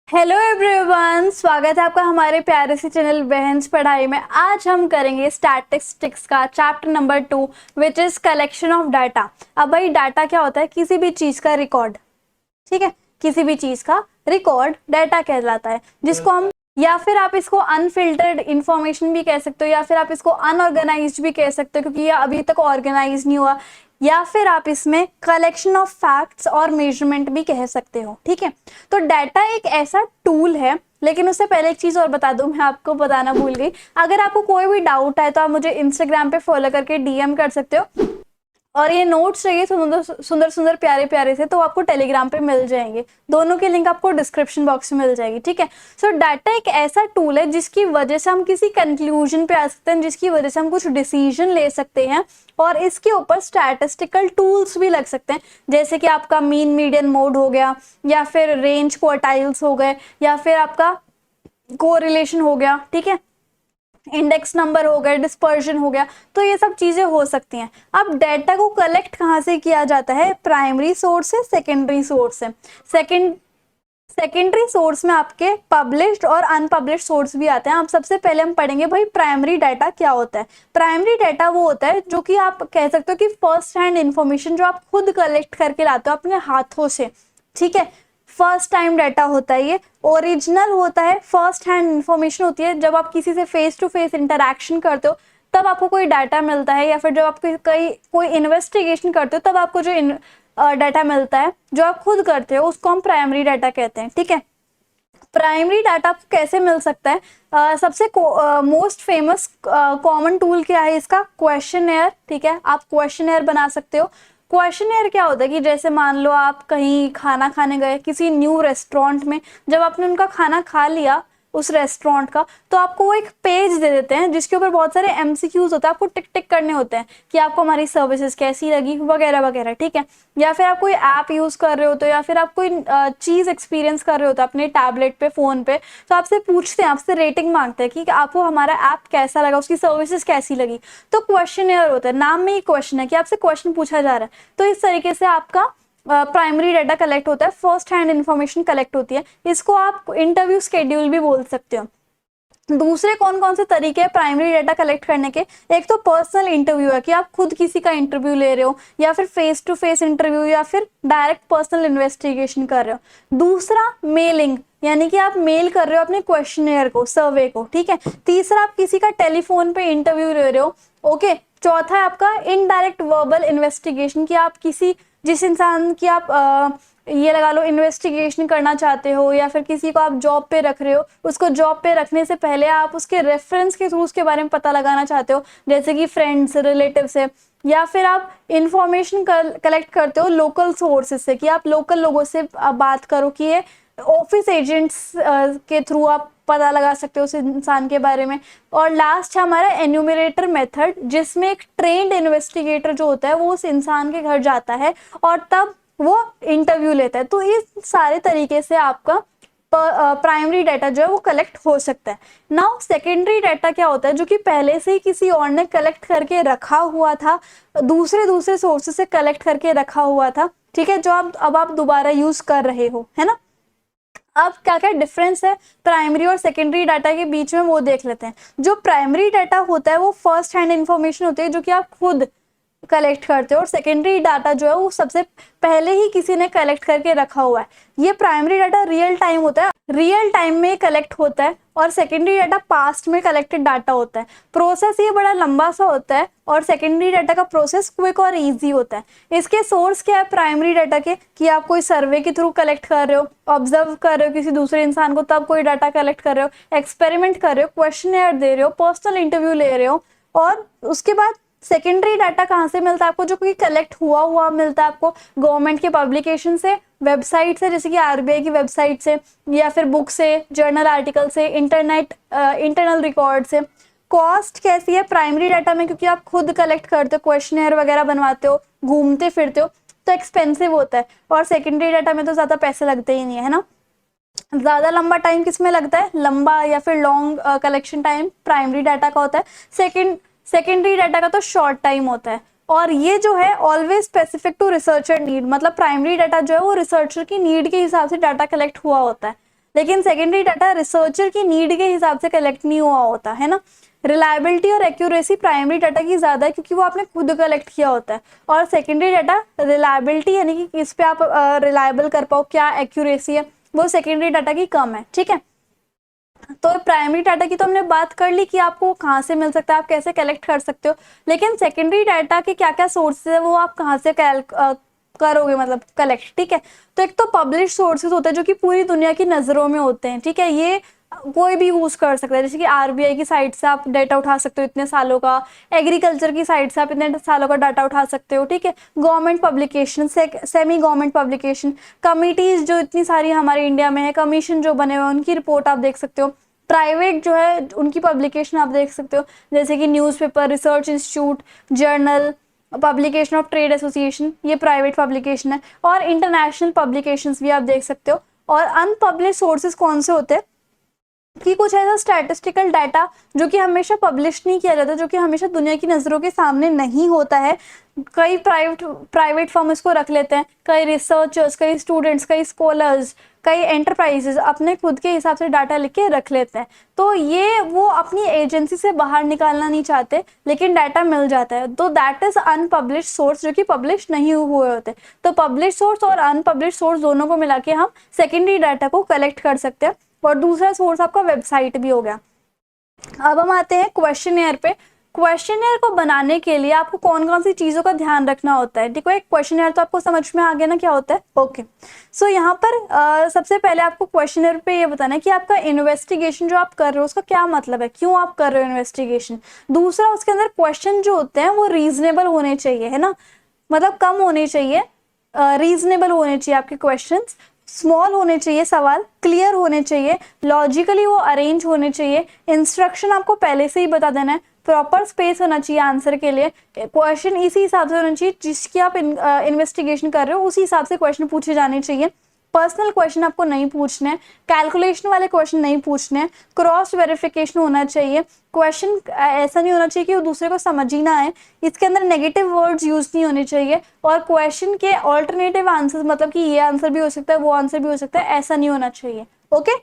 Hello everyone, स्वागत है आपका हमारे प्यारे से चैनल बहन्स पढ़ाई में। आज हम करेंगे स्टैटिस्टिक्स का chapter number 2 which is collection of data. अब भाई डाटा क्या होता है? किसी भी चीज का रिकॉर्ड। ठीक है, किसी भी चीज का रिकॉर्ड डाटा कहलाता है, जिसको हम या फिर आप इसको अनफिल्टर्ड इंफॉर्मेशन भी कह सकते हो, या फिर आप इसको अनऑर्गेनाइज्ड भी कह सकते हो क्योंकि ये अभी तक ऑर्गेनाइज नहीं हुआ, या फिर आप इसमें कलेक्शन ऑफ फैक्ट्स और मेजरमेंट भी कह सकते हो। ठीक है, तो डाटा एक ऐसा टूल है। लेकिन उससे पहले एक चीज और बता दूं, मैं आपको बताना भूल गई। अगर आपको कोई भी डाउट है तो आप मुझे इंस्टाग्राम पे फॉलो करके डीएम कर सकते हो, और ये नोट्स चाहिए सुंदर सुंदर सुंदर प्यारे प्यारे से तो आपको टेलीग्राम पे मिल जाएंगे। दोनों की लिंक आपको डिस्क्रिप्शन बॉक्स में मिल जाएगी। ठीक है, सो डाटा एक ऐसा टूल है जिसकी वजह से हम किसी कंक्लूजन पे आ सकते हैं, जिसकी वजह से हम कुछ डिसीजन ले सकते हैं, और इसके ऊपर स्टैटिस्टिकल टूल्स भी लग सकते हैं, जैसे कि आपका मीन मीडियन मोड हो गया, या फिर रेंज क्वार्टाइल्स हो गए, या फिर आपका कोरिलेशन हो गया। ठीक है, इंडेक्स नंबर हो गया, डिस्पर्जन हो गया, तो ये सब चीजें हो सकती हैं। अब डाटा को कलेक्ट कहाँ से किया जाता है? प्राइमरी सोर्स से, सेकेंडरी सोर्स से। सेकेंडरी सोर्स में आपके पब्लिश्ड और अनपब्लिश्ड सोर्स भी आते हैं। अब सबसे पहले हम पढ़ेंगे भाई प्राइमरी डाटा क्या होता है। प्राइमरी डाटा वो होता है जो कि आप कह सकते हो कि फर्स्ट हैंड इंफॉर्मेशन, जो आप खुद कलेक्ट करके लाते हो अपने हाथों से। ठीक है, फर्स्ट टाइम डाटा होता है ये। ओरिजिनल होता है, फर्स्ट हैंड इंफॉर्मेशन होती है, जब आप किसी से फेस टू फेस इंटरेक्शन करते हो तब आपको कोई डाटा मिलता है, या फिर जब आप कोई इन्वेस्टिगेशन करते हो तब आपको जो डाटा मिलता है, जो आप खुद करते हो, उसको हम प्राइमरी डाटा कहते हैं। ठीक है, प्राइमरी डाटा आपको कैसे मिल सकता है? सबसे मोस्ट फेमस कॉमन टूल क्या है इसका? क्वेश्चनएयर। ठीक है, आप क्वेश्चनएयर बना सकते हो। क्वेश्चनएयर क्या होता है कि जैसे मान लो आप कहीं खाना खाने गए किसी न्यू रेस्टोरेंट में, जब आपने उनका खाना खा लिया उस रेस्टोरेंट का, तो आपको वो एक पेज दे देते हैं जिसके ऊपर बहुत सारे एमसीक्यूज होते हैं, आपको टिक टिक करने होते हैं कि आपको हमारी सर्विसेज कैसी लगी वगैरह वगैरह। ठीक है, या फिर आप कोई ऐप यूज कर रहे हो तो, या फिर आप कोई चीज एक्सपीरियंस कर रहे हो तो अपने टैबलेट पे, फोन पे, तो आपसे पूछते हैं, आपसे रेटिंग मांगते हैं कि आपको हमारा ऐप कैसा लगा, उसकी सर्विसेज कैसी लगी। तो क्वेश्चनएयर होता है, नाम में ही क्वेश्चन है कि आपसे क्वेश्चन पूछा जा रहा है। तो इस तरीके से आपका प्राइमरी डाटा कलेक्ट होता है, फर्स्ट हैंड इन्फॉर्मेशन कलेक्ट होती है। इसको आप इंटरव्यू स्केड्यूल भी बोल सकते हो। दूसरे कौन कौन से तरीके हैं प्राइमरी डाटा कलेक्ट करने के? एक तो पर्सनल इंटरव्यू है कि आप खुद किसी का इंटरव्यू ले रहे हो, या फिर फेस टू फेस इंटरव्यू, या फिर डायरेक्ट पर्सनल इन्वेस्टिगेशन कर रहे हो। दूसरा मेलिंग, यानी कि आप मेल कर रहे हो अपने क्वेश्चनएयर को, सर्वे को। ठीक है, तीसरा आप किसी का टेलीफोन पे इंटरव्यू ले रहे हो। ओके, चौथा है आपका इनडायरेक्ट वर्बल इन्वेस्टिगेशन, कि आप किसी जिस इंसान की आप ये लगा लो इन्वेस्टिगेशन करना चाहते हो, या फिर किसी को आप जॉब पे रख रहे हो, उसको जॉब पे रखने से पहले आप उसके रेफरेंस के थ्रू उसके बारे में पता लगाना चाहते हो, जैसे कि फ्रेंड्स, रिलेटिव से। या फिर आप इंफॉर्मेशन कलेक्ट करते हो लोकल सोर्सेज से, कि आप लोकल लोगों से बात करो, कि ये ऑफिस एजेंट्स के थ्रू आप पता लगा सकते हो उस इंसान के बारे में। और लास्ट है हमारा एन्यूमरेटर मेथड, जिसमें एक ट्रेंड इन्वेस्टिगेटर जो होता है वो उस इंसान के घर जाता है और तब वो इंटरव्यू लेता है। तो इस सारे तरीके से आपका प्राइमरी डाटा जो है वो कलेक्ट हो सकता है। नाउ सेकेंडरी डाटा क्या होता है? जो कि पहले से ही किसी और ने कलेक्ट करके रखा हुआ था, दूसरे दूसरे सोर्सेस से कलेक्ट करके रखा हुआ था। ठीक है, जो अब आप दोबारा यूज कर रहे हो, है ना। अब क्या क्या डिफरेंस है प्राइमरी और सेकेंडरी डाटा के बीच में, वो देख लेते हैं। जो प्राइमरी डाटा होता है वो फर्स्ट हैंड इंफॉर्मेशन होती है, जो कि आप खुद कलेक्ट करते हो, और सेकेंडरी डाटा जो है वो सबसे पहले ही किसी ने कलेक्ट करके रखा हुआ है। ये प्राइमरी डाटा रियल टाइम होता है, रियल टाइम में कलेक्ट होता है, और सेकेंडरी डाटा पास्ट में कलेक्टेड डाटा होता है। प्रोसेस ये बड़ा लंबा सा होता है, और सेकेंडरी डाटा का प्रोसेस क्विक और इजी होता है। इसके सोर्स क्या है प्राइमरी डाटा के? कि आप कोई सर्वे के थ्रू कलेक्ट कर रहे हो, ऑब्जर्व कर रहे हो किसी दूसरे इंसान को, तब कोई डाटा कलेक्ट कर रहे हो, एक्सपेरिमेंट कर रहे हो, क्वेश्चनएयर दे रहे हो, पर्सनल इंटरव्यू ले रहे हो। और उसके बाद सेकेंडरी डाटा कहाँ से मिलता है आपको? जो कि कलेक्ट हुआ हुआ मिलता है आपको गवर्नमेंट के पब्लिकेशन से, वेबसाइट से, जैसे कि आरबीआई की वेबसाइट से, या फिर बुक से, जर्नल आर्टिकल से, इंटरनल रिकॉर्ड से। कॉस्ट कैसी है प्राइमरी डाटा में? क्योंकि आप खुद कलेक्ट करते हो, क्वेश्चनएयर वगैरह बनवाते हो, घूमते फिरते हो, तो एक्सपेंसिव होता है। और सेकेंडरी डाटा में तो ज्यादा पैसे लगते ही नहीं है ना। ज्यादा लंबा टाइम किसमें लगता है? लंबा या फिर long collection time primary data का होता है। सेकेंडरी डाटा का तो शॉर्ट टाइम होता है। और ये जो है always specific to researcher need, मतलब प्राइमरी डाटा जो है वो रिसर्चर की नीड के हिसाब से डाटा कलेक्ट हुआ होता है। लेकिन सेकेंडरी डाटा रिसर्चर की नीड के हिसाब से कलेक्ट नहीं हुआ होता है ना। रिलायबिलिटी और एक्यूरेसी प्राइमरी डाटा की ज्यादा है क्योंकि वो आपने खुद कलेक्ट किया होता है, और सेकेंडरी डाटा रिलायबिलिटी यानी कि किस पे आप रिलायबल कर पाओ, क्या एक्यूरेसी है, वो सेकेंडरी डाटा की कम है। ठीक है, तो प्राइमरी डाटा की तो हमने बात कर ली कि आपको कहाँ से मिल सकता है, आप कैसे कलेक्ट कर सकते हो, लेकिन सेकेंडरी डाटा के क्या क्या सोर्सेज है वो आप कहाँ से करोगे, मतलब कलेक्ट। ठीक है, तो एक तो पब्लिश सोर्सेज होते हैं जो कि पूरी दुनिया की नजरों में होते हैं। ठीक है, ये कोई भी यूज कर सकता है, जैसे कि आरबीआई की साइट से आप डाटा उठा सकते हो इतने सालों का, एग्रीकल्चर की साइट से आप इतने सालों का डाटा उठा सकते हो। ठीक है, government publication, semi government publication, committees जो इतनी सारी हमारे इंडिया में है, कमीशन जो बने हुए हैं उनकी रिपोर्ट आप देख सकते हो, प्राइवेट जो है उनकी पब्लिकेशन आप देख सकते हो, जैसे कि newspaper, research institute, journal, publication of trade association, ये प्राइवेट पब्लिकेशन है, और इंटरनेशनल पब्लिकेशंस भी आप देख सकते हो। और अनपब्लिश सोर्सेज कौन से होते हैं कि कुछ ऐसा स्टैटिस्टिकल डाटा जो कि हमेशा पब्लिश नहीं किया जाता, जो कि हमेशा दुनिया की नज़रों के सामने नहीं होता है, कई प्राइवेट फर्म इसको रख लेते हैं, कई रिसर्चर्स, कई स्टूडेंट्स, कई स्कॉलर्स, कई एंटरप्राइजेज अपने खुद के हिसाब से डाटा लिख के रख लेते हैं। तो ये वो अपनी एजेंसी से बाहर निकालना नहीं चाहते, लेकिन डाटा मिल जाता है, तो दैट इज अनपब्लिश सोर्स जो कि पब्लिश नहीं हुए होते। तो पब्लिश सोर्स और अनपब्लिश सोर्स दोनों को मिला के हम सेकेंडरी डाटा को कलेक्ट कर सकते हैं। और दूसरा सोर्स आपका वेबसाइट भी हो गया। अब हम आते हैं क्वेश्चनएयर पे। क्वेश्चनएयर को बनाने के लिए आपको कौन कौन सी चीजों का ध्यान रखना होता है। देखो, एक क्वेश्चनएयर तो आपको समझ में आ गया ना क्या होता है। ओके, सो यहाँ पर सबसे पहले आपको क्वेश्चनएयर पे ये बताना है कि आपका इन्वेस्टिगेशन जो आप कर रहे हो उसका क्या मतलब है, क्यों आप कर रहे हो इन्वेस्टिगेशन। दूसरा, उसके अंदर क्वेश्चन जो होते हैं वो रीजनेबल होने चाहिए, है ना, मतलब कम होने चाहिए, रीजनेबल होने चाहिए आपके क्वेश्चंस, स्मॉल होने चाहिए सवाल, क्लियर होने चाहिए, लॉजिकली वो अरेंज होने चाहिए, इंस्ट्रक्शन आपको पहले से ही बता देना है, प्रॉपर स्पेस होना चाहिए आंसर के लिए, क्वेश्चन इसी हिसाब से होना चाहिए जिसकी आप इन्वेस्टिगेशन कर रहे हो, उसी हिसाब से क्वेश्चन पूछे जाने चाहिए। पर्सनल क्वेश्चन आपको नहीं पूछने हैं, कैलकुलेशन वाले क्वेश्चन नहीं पूछने हैं, क्रॉस वेरिफिकेशन होना चाहिए, क्वेश्चन ऐसा नहीं होना चाहिए कि वो दूसरे को समझ ही ना आए, इसके अंदर नेगेटिव वर्ड्स यूज नहीं होने चाहिए, और क्वेश्चन के ऑल्टरनेटिव आंसर, मतलब कि ये आंसर भी हो सकता है, वो आंसर भी हो सकता है, ऐसा नहीं होना चाहिए। ओके,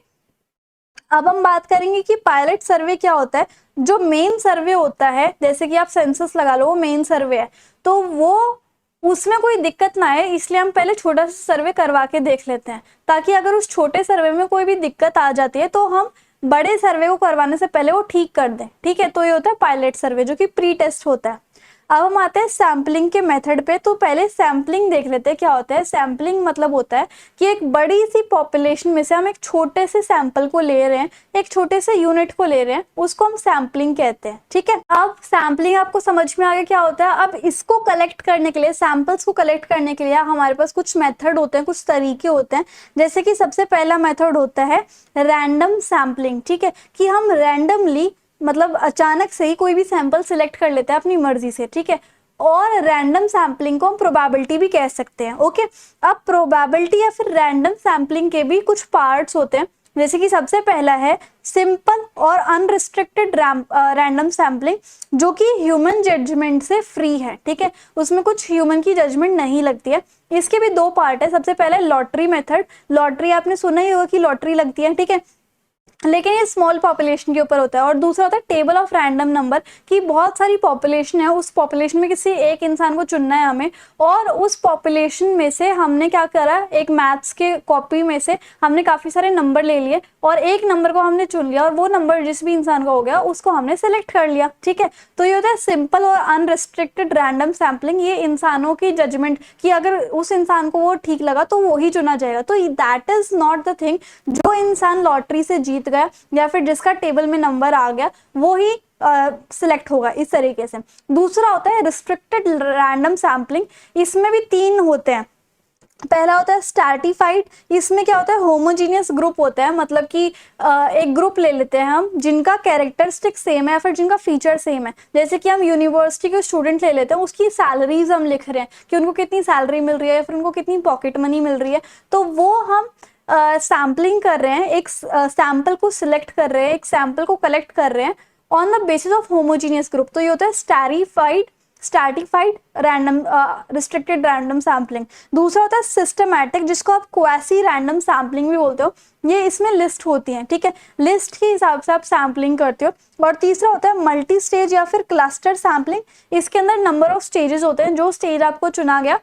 अब हम बात करेंगे कि पायलट सर्वे क्या होता है। जो मेन सर्वे होता है, जैसे कि आप सेंसस लगा लो, वो मेन सर्वे है, तो वो उसमें कोई दिक्कत ना आए इसलिए हम पहले छोटा सा सर्वे करवा के देख लेते हैं, ताकि अगर उस छोटे सर्वे में कोई भी दिक्कत आ जाती है तो हम बड़े सर्वे को करवाने से पहले वो ठीक कर दें। ठीक है, तो ये होता है पायलट सर्वे जो कि प्री टेस्ट होता है। अब हम आते हैं सैम्पलिंग के मेथड पे। तो पहले सैम्पलिंग देख लेते हैं क्या होता है। सैम्पलिंग मतलब होता है कि एक बड़ी सी पॉपुलेशन में से हम एक छोटे से सैंपल को ले रहे हैं, एक छोटे से यूनिट को ले रहे हैं, उसको हम सैम्पलिंग कहते हैं। ठीक है, अब सैम्पलिंग आपको समझ में आ गया क्या होता है। अब इसको कलेक्ट करने के लिए, सैंपल्स को कलेक्ट करने के लिए हमारे पास कुछ मेथड होते हैं, कुछ तरीके होते हैं। जैसे कि सबसे पहला मेथड होता है रैंडम सैम्पलिंग। ठीक है, कि हम रैंडमली, मतलब अचानक से ही कोई भी सैंपल सिलेक्ट कर लेते हैं अपनी मर्जी से। ठीक है, और रैंडम सैम्पलिंग को हम प्रोबेबिलिटी भी कह सकते हैं। ओके, अब प्रोबेबिलिटी या फिर रैंडम सैम्पलिंग के भी कुछ पार्ट्स होते हैं, जैसे कि सबसे पहला है सिंपल और अनरिस्ट्रिक्टेड रैंडम सैम्पलिंग, जो कि ह्यूमन जजमेंट से फ्री है। ठीक है, उसमें कुछ ह्यूमन की जजमेंट नहीं लगती है। इसके भी दो पार्ट है। सबसे पहले लॉटरी मेथड। लॉटरी आपने सुना ही होगा कि लॉटरी लगती है। ठीक है, लेकिन ये स्मॉल पॉपुलेशन के ऊपर होता है। और दूसरा होता है टेबल ऑफ रैंडम नंबर, कि बहुत सारी पॉपुलेशन है, उस पॉपुलेशन में किसी एक इंसान को चुनना है हमें, और उस पॉपुलेशन में से हमने क्या करा, एक मैथ्स के कॉपी में से हमने काफी सारे नंबर ले लिए और एक नंबर को हमने चुन लिया, और वो नंबर जिस भी इंसान का हो गया उसको हमने सेलेक्ट कर लिया। ठीक है, तो ये होता है सिंपल और अनरिस्ट्रिक्टेड रैंडम सैम्पलिंग। ये इंसानों की जजमेंट, कि अगर उस इंसान को वो ठीक लगा तो वो ही चुना जाएगा। तो that is not the thing, जो इंसान लॉटरी से जीत गया या फिर जिसका टेबल में नंबर आ गया वो ही सिलेक्ट होगा, इस तरीके से। दूसरा होता है रिस्ट्रिक्टेड रैंडम सैम्पलिंग। इसमें भी तीन होते हैं। पहला होता है स्ट्रैटिफाइड। इसमें क्या होता है, होमोजीनियस ग्रुप होता है, मतलब कि एक ग्रुप ले लेते हैं हम जिनका कैरेक्टरिस्टिक सेम है या फिर जिनका फीचर सेम है। जैसे कि हम यूनिवर्सिटी के स्टूडेंट ले लेते हैं, उसकी सैलरीज हम लिख रहे हैं कि उनको कितनी सैलरी मिल रही है या फिर उनको कितनी पॉकेट मनी मिल रही है, तो वो हम सैम्पलिंग कर रहे हैं, एक सैंपल को सिलेक्ट कर रहे हैं, एक सैंपल को कलेक्ट कर रहे हैं on the basis of homogeneous group. तो ये होता है stratified stratified random restricted random sampling. दूसरा होता है सिस्टमैटिक, जिसको आप क्वासी रैंडम सैम्पलिंग भी बोलते हो। ये इसमें लिस्ट होती है, ठीक है, लिस्ट के हिसाब से आप सैम्पलिंग करते हो। और तीसरा होता है मल्टी स्टेज या फिर क्लस्टर सैम्पलिंग। इसके अंदर नंबर ऑफ स्टेजेस होते हैं, जो स्टेज आपको चुना गया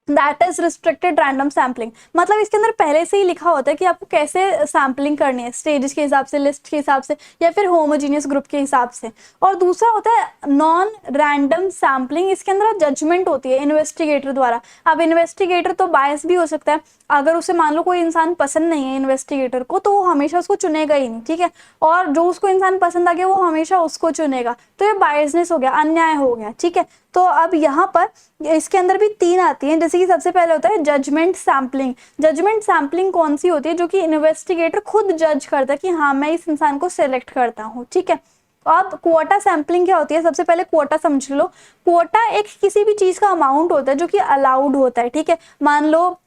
that is restricted random sampling. मतलब इसके अंदर पहले से ही लिखा होता है कि आपको कैसे सैम्पलिंग करनी है, स्टेजेस के हिसाब से, लिस्ट के हिसाब से, या फिर होमोजीनियस ग्रुप के हिसाब से। और दूसरा होता है नॉन रैंडम सैम्पलिंग। इसके अंदर जजमेंट होती है इन्वेस्टिगेटर द्वारा। अब इन्वेस्टिगेटर तो बायस भी हो सकता है, अगर उसे मान लो कोई इंसान पसंद नहीं है इन्वेस्टिगेटर को, तो वो हमेशा उसको चुनेगा ही नहीं, ठीक है, और जो उसको इंसान पसंद आ गया वो हमेशा उसको चुनेगा। तो ये बायसनेस हो गया, अन्याय हो गया, ठीक है। तो अब यहाँ पर इसके अंदर भी तीन आती हैं, जैसे कि सबसे पहले होता है जजमेंट सैम्पलिंग। जजमेंट सैम्पलिंग कौन सी होती है? जो कि इन्वेस्टिगेटर खुद जज करता है कि हाँ मैं इस इंसान को सिलेक्ट करता हूँ, ठीक है। अब क्वोटा सैम्पलिंग क्या होती है? सबसे पहले क्वोटा समझ लो। क्वोटा एक किसी भी चीज का अमाउंट होता है जो कि अलाउड होता है, ठीक है। मान लो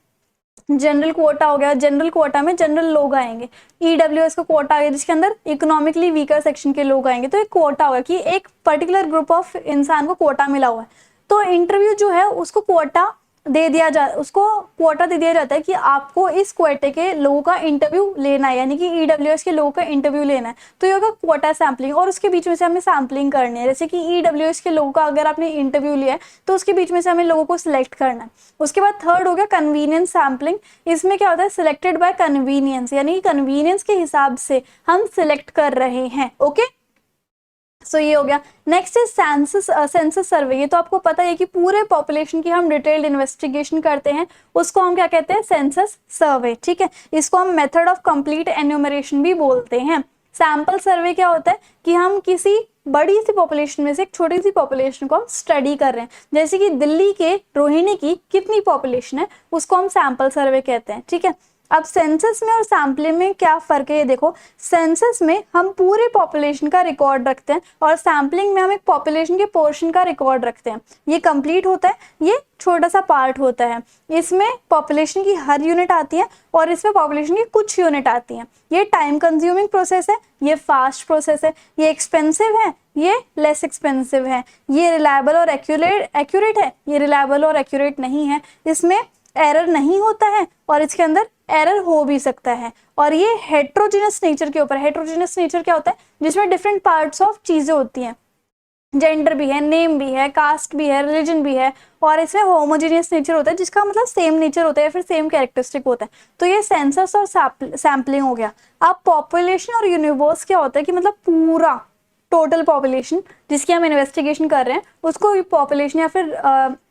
जनरल कोटा हो गया, जनरल कोटा में जनरल लोग आएंगे। ईडब्ल्यूएस का कोटा आ गया जिसके अंदर इकोनॉमिकली वीकर सेक्शन के लोग आएंगे। तो एक कोटा होगा कि एक पर्टिकुलर ग्रुप ऑफ इंसान को कोटा मिला हुआ है, तो इंटरव्यू जो है उसको कोटा दे दिया उसको कोटा दे दिया जाता है कि आपको इस कोटे के लोगों का इंटरव्यू लेना है, यानी कि ईडब्ल्यूएस के लोगों का इंटरव्यू लेना है। तो ये होगा कोटा सैम्पलिंग, और उसके बीच में से हमें सैम्पलिंग करनी है। जैसे कि ईडब्ल्यूएस के लोगों का अगर आपने इंटरव्यू लिया है तो उसके बीच में से हमें लोगों को सिलेक्ट करना है। उसके बाद थर्ड हो गया कन्वीनियंस सैम्पलिंग। इसमें क्या होता है? सिलेक्टेड बाय कन्वीनियंस, यानी कि कन्वीनियंस के हिसाब से हम सिलेक्ट कर रहे हैं, ओके। सो ये हो गया। नेक्स्ट इज सेंसस सर्वे। ये तो आपको पता है कि पूरे पॉपुलेशन की हम डिटेल्ड इन्वेस्टिगेशन करते हैं, उसको हम क्या कहते हैं? सेंसस सर्वे, ठीक है। इसको हम मेथड ऑफ कंप्लीट एन्यूमरेशन भी बोलते हैं। सैंपल सर्वे क्या होता है? कि हम किसी बड़ी सी पॉपुलेशन में से एक छोटी सी पॉपुलेशन को हम स्टडी कर रहे हैं। जैसे कि दिल्ली के रोहिणी की कितनी पॉपुलेशन है, उसको हम सैंपल सर्वे कहते हैं, ठीक है। अब सेंसस में और सैम्पलिंग में क्या फर्क है ये देखो। सेंसस में हम पूरे पॉपुलेशन का रिकॉर्ड रखते हैं, और सैम्पलिंग में हम एक पॉपुलेशन के पोर्शन का रिकॉर्ड रखते हैं। ये कंप्लीट होता है, ये छोटा सा पार्ट होता है। इसमें पॉपुलेशन की हर यूनिट आती है, और इसमें पॉपुलेशन की कुछ यूनिट आती हैं। ये टाइम कंज्यूमिंग प्रोसेस है, ये फास्ट प्रोसेस है, ये एक्सपेंसिव है, ये लेस एक्सपेंसिव है, ये रिलायबल और एक्यूरेट है, ये रिलायबल और एक्यूरेट नहीं है, इसमें एरर नहीं होता है, और इसके अंदर एरर हो भी सकता है। और ये हेट्रोजीनस नेचर के ऊपर। हेट्रोजीनस नेचर क्या होता है? जिसमें डिफरेंट पार्ट्स ऑफ चीजें होती हैं, जेंडर भी है, नेम भी है, कास्ट भी है, रिलीजन भी है। और इसमें होमोजीनियस नेचर होता है, जिसका मतलब सेम नेचर होता है या फिर सेम कैरेक्टरिस्टिक होता है। तो ये सेंसस और सैम्पलिंग हो गया। अब पॉपुलेशन और यूनिवर्स क्या होता है? कि मतलब पूरा टोटल पॉपुलेशन जिसकी हम इन्वेस्टिगेशन कर रहे हैं उसको पॉपुलेशन या फिर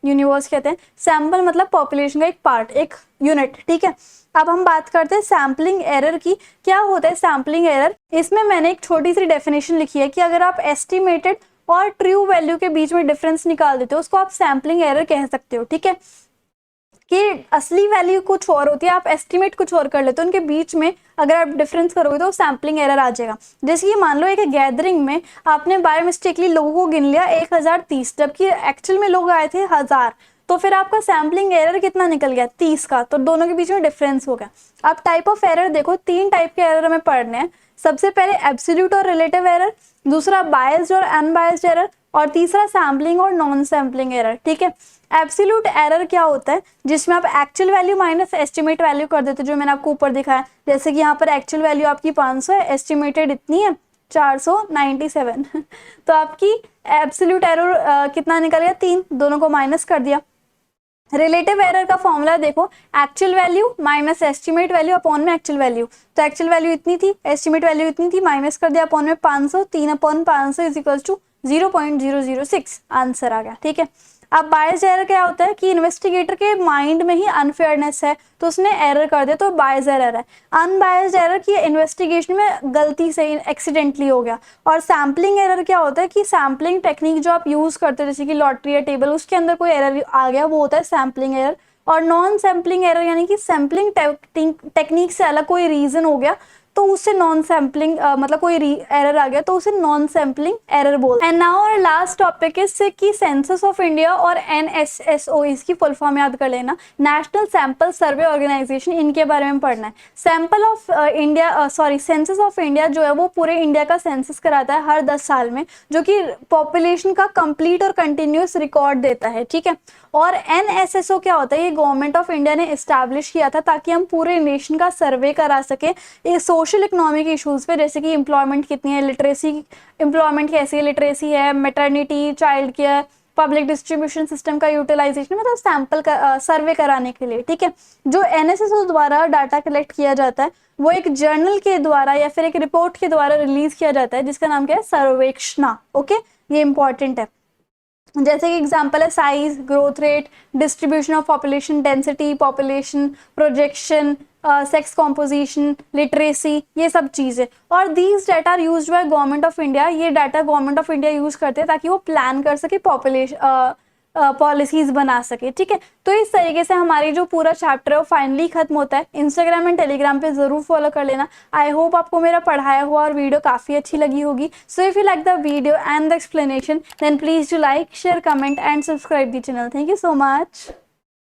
यूनिवर्स कहते हैं। सैंपल मतलब पॉपुलेशन का एक पार्ट, एक यूनिट, ठीक है। अब हम बात करते हैं सैम्पलिंग एरर की। क्या होता है सैम्पलिंग एरर? इसमें मैंने एक छोटी सी डेफिनेशन लिखी है कि अगर आप एस्टिमेटेड और ट्रू वैल्यू के बीच में डिफरेंस निकाल देते हो उसको आप सैम्पलिंग एरर कह सकते हो, ठीक है। कि असली वैल्यू कुछ और होती है, आप एस्टिमेट कुछ और कर लेते हो, उनके बीच में अगर आप डिफरेंस करोगे तो सैम्पलिंग एरर आ जाएगा। जैसे कि मान लो एक गैदरिंग में आपने बाय मिस्टेकली लोगों को गिन लिया 1030, जबकि एक्चुअल में लोग आए थे 1000, तो फिर आपका सैम्पलिंग एरर कितना निकल गया? 30 का। तो दोनों के बीच में डिफरेंस हो गया। अब टाइप ऑफ एरर देखो, 3 टाइप के एरर हमें पढ़ने हैं। सबसे पहले एब्सोल्यूट और रिलेटिव एरर, दूसरा बायस्ड और अनबायस्ड एरर, और तीसरा सैम्पलिंग और नॉन सैम्पलिंग एरर, ठीक है। एब्सोल्यूट एरर क्या होता है? जिसमें आप actual value minus estimate value कर देते हो, जो मैंने आपको ऊपर दिखाया। जैसे कि यहाँ पर एक्चुअल वैल्यू आपकी 500 है, एस्टिमेटेड इतनी है 497 तो आपकी एब्सोल्यूट एरर कितना निकल गया? 3, दोनों को माइनस कर दिया। रिलेटिव एरर का फॉर्मूला देखो, actual value minus estimate value upon में एक्चुअल वैल्यू। तो एक्चुअल वैल्यू इतनी थी, एस्टिमेट वैल्यू इतनी थी, माइनस कर दिया अपॉन में 500, 3 upon 500 is equal to 0.006 answer आ गया, ठीक है। अब बायस्ड एरर क्या होता है? कि इन्वेस्टिगेटर के माइंड में ही अनफेयरनेस है तो उसने एरर कर दिया, तो बायस्ड एरर है। अनबायस्ड एरर की इन्वेस्टिगेशन में गलती से एक्सीडेंटली हो गया। और सैम्पलिंग एरर क्या होता है? कि सैम्पलिंग टेक्निक जो आप यूज करते हो जैसे कि लॉटरी या टेबल, उसके अंदर कोई एरर आ गया, वो होता है सैम्पलिंग एरर। और नॉन सैम्पलिंग एरर यानी कि सैम्पलिंग टेक्निक से अलग कोई रीजन हो गया, तो तो उसे नॉन सैम्पलिंग मतलब कोई एरर आ गया तो उसे नॉन सैम्पलिंग एरर बोलते हैं। And now our last topic is कि सेंसस ऑफ इंडिया और NSSO, इसकी फुल फॉर्म याद कर लेना, नेशनल सैंपल सर्वे ऑर्गेनाइजेशन, इनके बारे में पढ़ना है। Sample of India census of India जो है वो पूरे इंडिया का सेंसस कराता है हर 10 साल में, जो कि पॉपुलेशन का कंप्लीट और कंटिन्यूस रिकॉर्ड देता है, ठीक है। और NSSO क्या होता है, ये गवर्नमेंट ऑफ इंडिया ने एस्टैब्लिश किया था ताकि हम पूरे नेशन का सर्वे करा सके ये सोशल इकोनॉमिक इश्यूज पे, जैसे कि एम्प्लॉयमेंट कितनी है, लिटरेसी, एम्प्लॉयमेंट कैसी है, लिटरेसी है, maternity, child care, public distribution system का यूटिलाइजेशन, मतलब सैंपल का सर्वे कराने के लिए, ठीक है। जो NSSO द्वारा डाटा कलेक्ट किया जाता है वो एक जर्नल के द्वारा या फिर एक रिपोर्ट के द्वारा रिलीज किया जाता है, जिसका नाम क्या है, सर्वेक्षणा, ओके, ये इंपॉर्टेंट है। जैसे कि एग्जांपल है size, growth rate, distribution of population, density, population projection, sex composition, literacy, ये सब चीज़ें। और these data are used by government of India, ये data government of India use करते हैं ताकि वो प्लान कर सके, पॉपुलेशन पॉलिसीज बना सके, ठीक है। तो इस तरीके से हमारी जो पूरा चैप्टर है वो फाइनली खत्म होता है। इंस्टाग्राम एंड टेलीग्राम पे जरूर फॉलो कर लेना। आई होप आपको मेरा पढ़ाया हुआ और वीडियो काफ़ी अच्छी लगी होगी। So if you like the video and the explanation then please do like, share, comment and subscribe the channel. Thank you so much.